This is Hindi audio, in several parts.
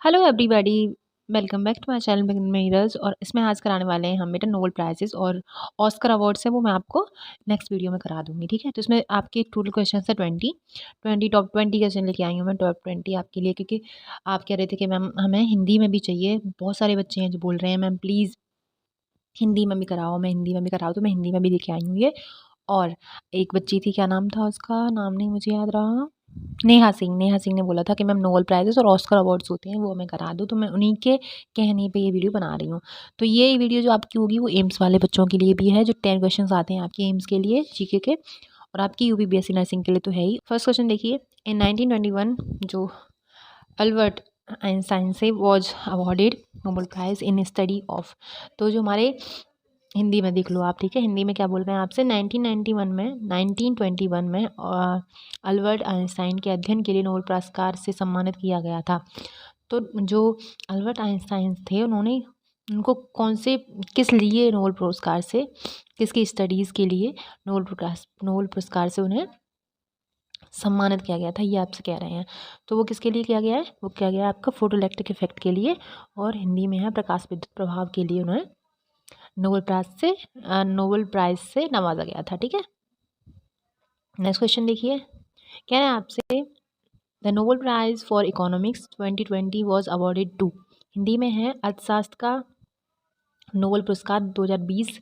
Hello everybody, welcome back to my channel begin mirrors. और इसमें आज कराने वाले हैं हम बेटा नोबेल प्राइजेस और ऑस्कर अवार्ड्स है, वो मैं आपको नेक्स्ट वीडियो में करा दूंगी। ठीक है, तो इसमें आपके टोटल क्वेश्चन है 20 टॉप 20 क्वेश्चन लेके आई हूँ मैं, टॉप 20 आपके लिए, क्योंकि आप कह रहे थे कि मैम हमें हिंदी में भी चाहिए। बहुत सारे बच्चे हैं जो बोल रहे हैं मैम प्लीज़ हिंदी में भी कराओ, मैं हिंदी में भी कराओ, तो मैं हिंदी में भी लेके आई हूँ ये। और एक बच्ची थी, क्या नाम था उसका, नाम नहीं मुझे याद रहा, नेहा सिंह ने बोला था कि मैम नोबेल प्राइजेस और ऑस्कर अवार्ड्स होते हैं वो मैं करा दूँ, तो मैं उन्हीं के कहने पे ये वीडियो बना रही हूँ। तो ये वीडियो जो आपकी होगी वो एम्स वाले बच्चों के लिए भी है, जो 10 क्वेश्चंस आते हैं आपके एम्स के लिए जीके के, और आपकी यूपीपीएससी नर्सिंग के लिए तो है ही। फर्स्ट क्वेश्चन देखिए, इन 1921 जो अल्बर्ट आइंस्टाइन से was awarded Nobel prize in study of. तो जो हमारे हिंदी में देख लो आप, ठीक है, हिंदी में क्या बोल रहे हैं आपसे, 1921 में अल्बर्ट आइंस्टाइन के अध्ययन के लिए नोबेल पुरस्कार से सम्मानित किया गया था। तो जो अल्बर्ट आइंस्टाइन थे उन्होंने उनको कौन से किस लिए नोबेल पुरस्कार से, किसकी स्टडीज़ के लिए नोबेल पुरस्कार से उन्हें सम्मानित किया गया था, ये आपसे कह रहे हैं। तो वो किसके लिए किया गया है, वो किया गया है आपका फोटो इलेक्ट्रिक इफेक्ट के लिए, और हिंदी में है प्रकाश विद्युत प्रभाव के लिए उन्हें नोबेल प्राइज से नवाजा गया था। ठीक है, नेक्स्ट क्वेश्चन देखिए, कह रहे हैं आपसे the Nobel prize for economics 2020 was awarded to. Hindi में है अर्थशास्त्र का नोबेल पुरस्कार 2020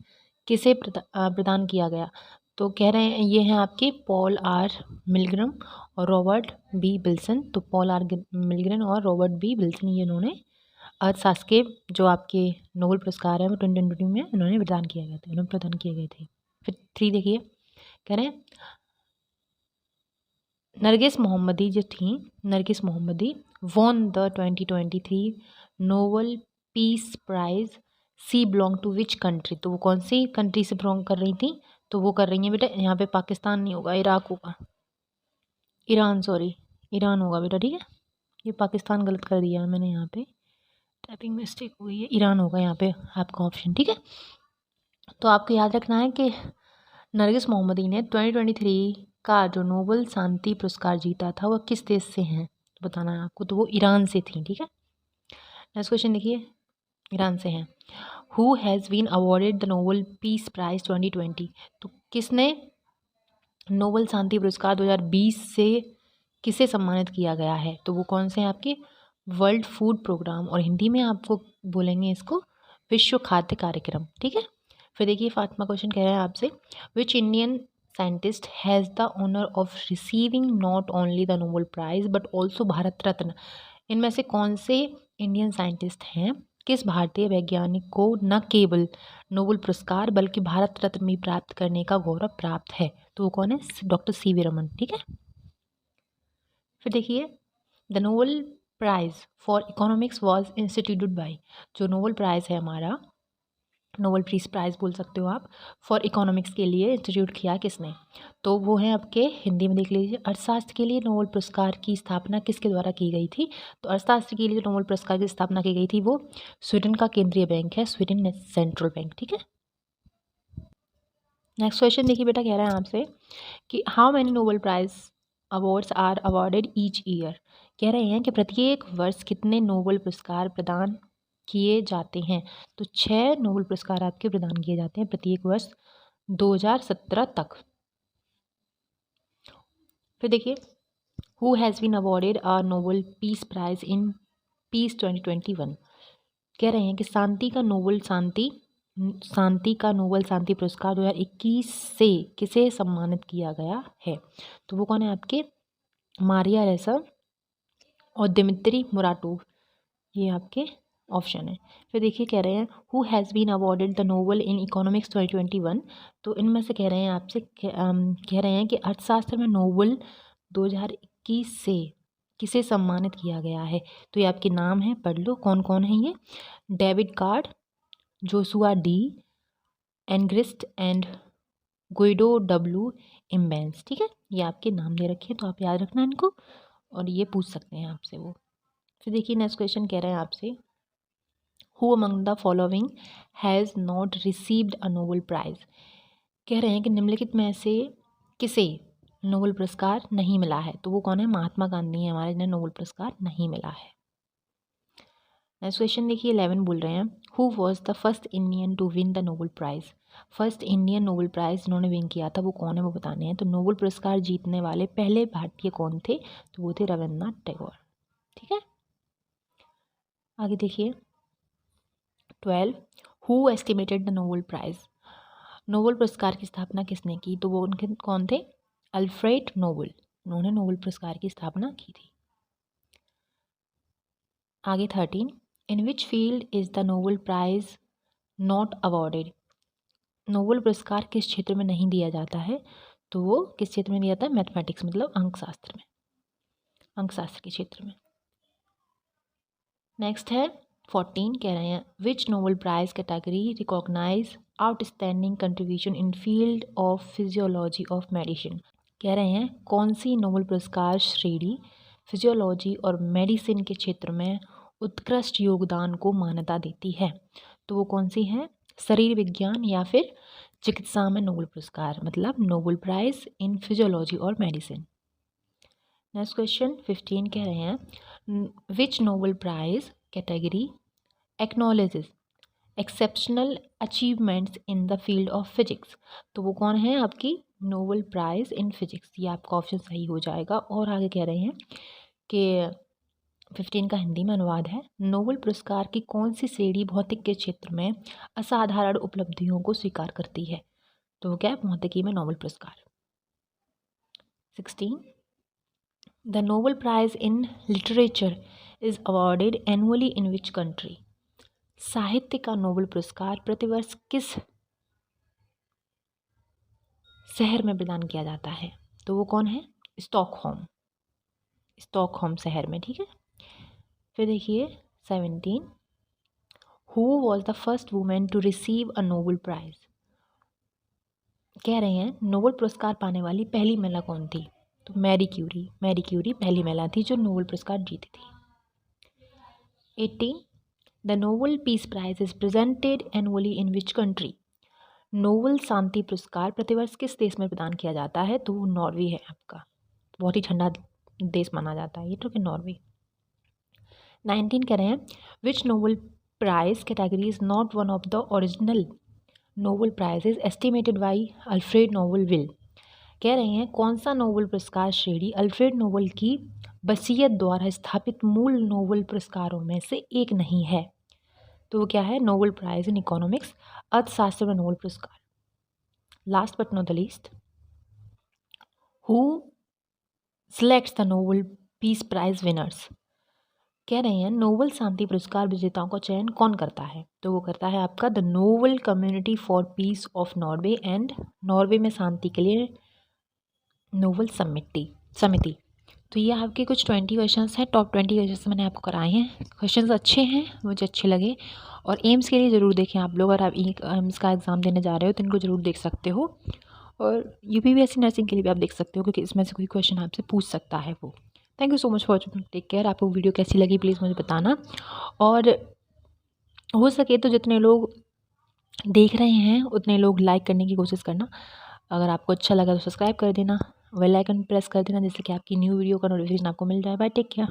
किसे प्रदान किया गया। तो कह रहे हैं ये हैं आपके पॉल आर मिलग्रम और रॉबर्ट बी विल्सन। तो पॉल आर मिलग्रम और रॉबर्ट बी विल्सन, ये इन्होंने अर्थशास्त्र के जो आपके नोबेल पुरस्कार है वो 2020 में उन्होंने प्रदान किए गए थे। फिर 3 देखिए, कह रहे हैं Narges Mohammadi won the 2023 Nobel peace prize, she belong to which country. तो वो कौन सी कंट्री से बिलोंग कर रही थी, तो वो कर रही हैं बेटा, यहाँ पे पाकिस्तान नहीं होगा, इराक होगा, ईरान होगा बेटा। ठीक है, ये पाकिस्तान गलत कर दिया है मैंने, यहाँ पे टाइपिंग मिस्टेक हुई है, ईरान होगा यहाँ पे आपका ऑप्शन। ठीक है, तो आपको याद रखना है कि नरगिस मोहम्मदी ने 2023 का जो नोबेल शांति पुरस्कार जीता था वह किस देश से हैं, तो बताना है आपको, तो वो ईरान से थी। ठीक है, नेक्स्ट क्वेश्चन देखिए, ईरान से हैं। Who has been awarded the Nobel peace prize 2020। तो किसने नोबेल शांति पुरस्कार 2020 से किसे सम्मानित किया गया है, तो वो कौन से हैं आपके वर्ल्ड फूड प्रोग्राम, और हिंदी में आपको बोलेंगे इसको विश्व खाद्य कार्यक्रम। ठीक है, फिर देखिए फातिमा क्वेश्चन कह रहे हैं आपसे, which Indian scientist has the honour of receiving not only the Nobel prize but also Bharat Ratna. इनमें से कौन से इंडियन साइंटिस्ट हैं, किस भारतीय वैज्ञानिक को न केवल नोबेल पुरस्कार बल्कि भारत रत्न भी प्राप्त करने का गौरव प्राप्त है, तो वो कौन है, डॉक्टर सीवी रमन। ठीक है, फिर देखिए the Nobel prize for economics was instituted by. जो नोबेल प्राइज है हमारा, नोबेल पीस प्राइज बोल सकते हो आप, फॉर इकोनॉमिक्स के लिए इंस्टीट्यूट किया किसने, तो वो है आपके हिंदी में देख लीजिए, अर्थशास्त्र के लिए नोबेल पुरस्कार की स्थापना किसके द्वारा की गई थी। तो अर्थशास्त्र के लिए जो नोबेल पुरस्कार की स्थापना की गई थी वो स्वीडन का केंद्रीय बैंक है, स्वीडन सेंट्रल बैंक। ठीक है, नेक्स्ट क्वेश्चन देखिए बेटा, कह रहे हैं आपसे कि how many Nobel prize awards are awarded each year. कह रहे हैं कि प्रत्येक वर्ष कितने नोबेल पुरस्कार प्रदान किए जाते हैं। तो 6 नोबेल पुरस्कार आपके प्रदान किए जाते हैं प्रत्येक वर्ष 2017 तक। फिर देखिए, who has been awarded a Nobel peace prize in peace 2021। कह रहे हैं कि शांति का नोबेल शांति पुरस्कार 2021 से किसे सम्मानित किया गया है, तो वो कौन है आपके मारिया रेसा और दिमित्री मुराटोव, ये आपके ऑप्शन है। फिर देखिए, कह रहे हैं who has been awarded the Nobel in economics 2021। तो इनमें से कह रहे हैं आपसे कह रहे हैं कि अर्थशास्त्र में नोबेल 2021 से किसे सम्मानित किया गया है, तो ये आपके नाम है, पढ़ लो कौन कौन है ये, David Card, Joshua D Angrist and Guido W Imbens. ठीक है, ये आपके नाम दे रखे हैं, तो आप याद रखना इनको, और ये पूछ सकते हैं आपसे वो। फिर देखिए नेक्स्ट क्वेश्चन कह रहे हैं आपसे, who among the following has not received a Nobel prize. कह रहे हैं कि निम्नलिखित में से किसे नोबेल पुरस्कार नहीं मिला है, तो वो कौन है, महात्मा गांधी है हमारे, जिन्हें नोबेल पुरस्कार नहीं मिला है। नेक्स्ट क्वेश्चन देखिए 11 बोल रहे हैं, who was the first Indian to win the Nobel prize. First Indian Nobel prize जिन्होंने विन किया था वो कौन है वो बताने हैं। तो नोबेल पुरस्कार जीतने वाले पहले भारतीय कौन थे, तो वो थे रविंद्रनाथ टैगोर। ठीक है, आगे देखिए 12, who estimated the Nobel price. Nobel पुरस्कार की स्थापना किसने की, तो वो उनके कौन थे, अल्फ्रेड नोबेल। उन्होंने नोबेल पुरस्कार की स्थापना की थी। आगे 13, in which field is the Nobel prize not awarded. Nobel पुरस्कार किस क्षेत्र में नहीं दिया जाता है, तो वो किस क्षेत्र में दिया जाता है, मैथमेटिक्स मतलब अंकशास्त्र में, अंकशास्त्र के क्षेत्र में। नेक्स्ट है 14, कह रहे हैं which Nobel prize category recognise outstanding contribution in field of physiology of medicine. कह रहे हैं कौन सी नोबेल पुरस्कार श्रेणी फिजियोलॉजी और मेडिसिन के क्षेत्र में उत्कृष्ट योगदान को मान्यता देती है, तो वो कौन सी है, शरीर विज्ञान या फिर चिकित्सा में नोबेल पुरस्कार, मतलब नोबेल प्राइज़ इन फिजियोलॉजी और मेडिसिन। नेक्स्ट क्वेश्चन 15 कह रहे हैं which Nobel prize category acknowledges exceptional achievements in the field of physics, तो वो कौन है आपकी नोबेल प्राइज़ इन फिजिक्स। ये आपका ऑप्शन सही हो जाएगा। और आगे कह रहे हैं कि 15 का हिंदी में अनुवाद है, नोबेल पुरस्कार की कौन सी श्रेणी भौतिक के क्षेत्र में असाधारण उपलब्धियों को स्वीकार करती है, तो वो क्या है, भौतिकी में नोबेल पुरस्कार। 16, the Nobel prize in literature is awarded annually in which country. साहित्य का नोबेल पुरस्कार प्रतिवर्ष किस शहर में प्रदान किया जाता है, तो वो कौन है, स्टॉकहोम, स्टॉकहोम शहर में। ठीक है, फिर देखिए 17, who was the first women to receive a Nobel prize. कह रहे हैं नोबेल पुरस्कार पाने वाली पहली महिला कौन थी, तो मैरी क्यूरी। मैरी क्यूरी पहली महिला थी जो नोबेल पुरस्कार जीती थी। 18, the Nobel peace prize is presented annually in which country. Nobel शांति पुरस्कार प्रतिवर्ष किस देश में प्रदान किया जाता है, तो वो नॉर्वे है आपका, बहुत ही ठंडा देश माना जाता है ये, तो कि नॉर्वे। 19 कह रहे हैं which Nobel prize category is not one of the original Nobel prizes estimated by Alfred Nobel will. कह रहे हैं कौन सा नोबेल पुरस्कार श्रेणी अल्फ्रेड नोबेल की वसीयत द्वारा स्थापित मूल नोबेल पुरस्कारों में से एक नहीं है, तो वो क्या है, नोबेल प्राइज इन इकोनॉमिक्स, अर्थशास्त्र में नोबेल पुरस्कार। Last but not the least, who selects the Nobel peace prize winners. कह रहे हैं नोबेल शांति पुरस्कार विजेताओं का चयन कौन करता है, तो वो करता है आपका the Nobel community for piece of Norway and Norway में शांति के लिए नोबेल समिति। तो ये आपके कुछ 20 क्वेश्चंस हैं, टॉप 20 क्वेश्चंस मैंने आपको कराए हैं। क्वेश्चंस अच्छे हैं, मुझे अच्छे लगे। और एम्स के लिए ज़रूर देखें आप लोग, अगर आप एम्स का एग्ज़ाम देने जा रहे हो तो इनको ज़रूर देख सकते हो। और यूपीपीएससी नर्सिंग के लिए भी आप देख सकते हो, क्योंकि इसमें से कोई क्वेश्चन आपसे पूछ सकता है वो। Thank you so much for watching, take care. आपको वीडियो कैसी लगी प्लीज़ मुझे बताना, और हो सके तो जितने लोग देख रहे हैं उतने लोग लाइक करने की कोशिश करना। अगर आपको अच्छा लगा तो सब्सक्राइब कर देना, बेल आइकन प्रेस कर देना, जिससे कि आपकी न्यू वीडियो का नोटिफिकेशन आपको मिल जाए। Bye, take care.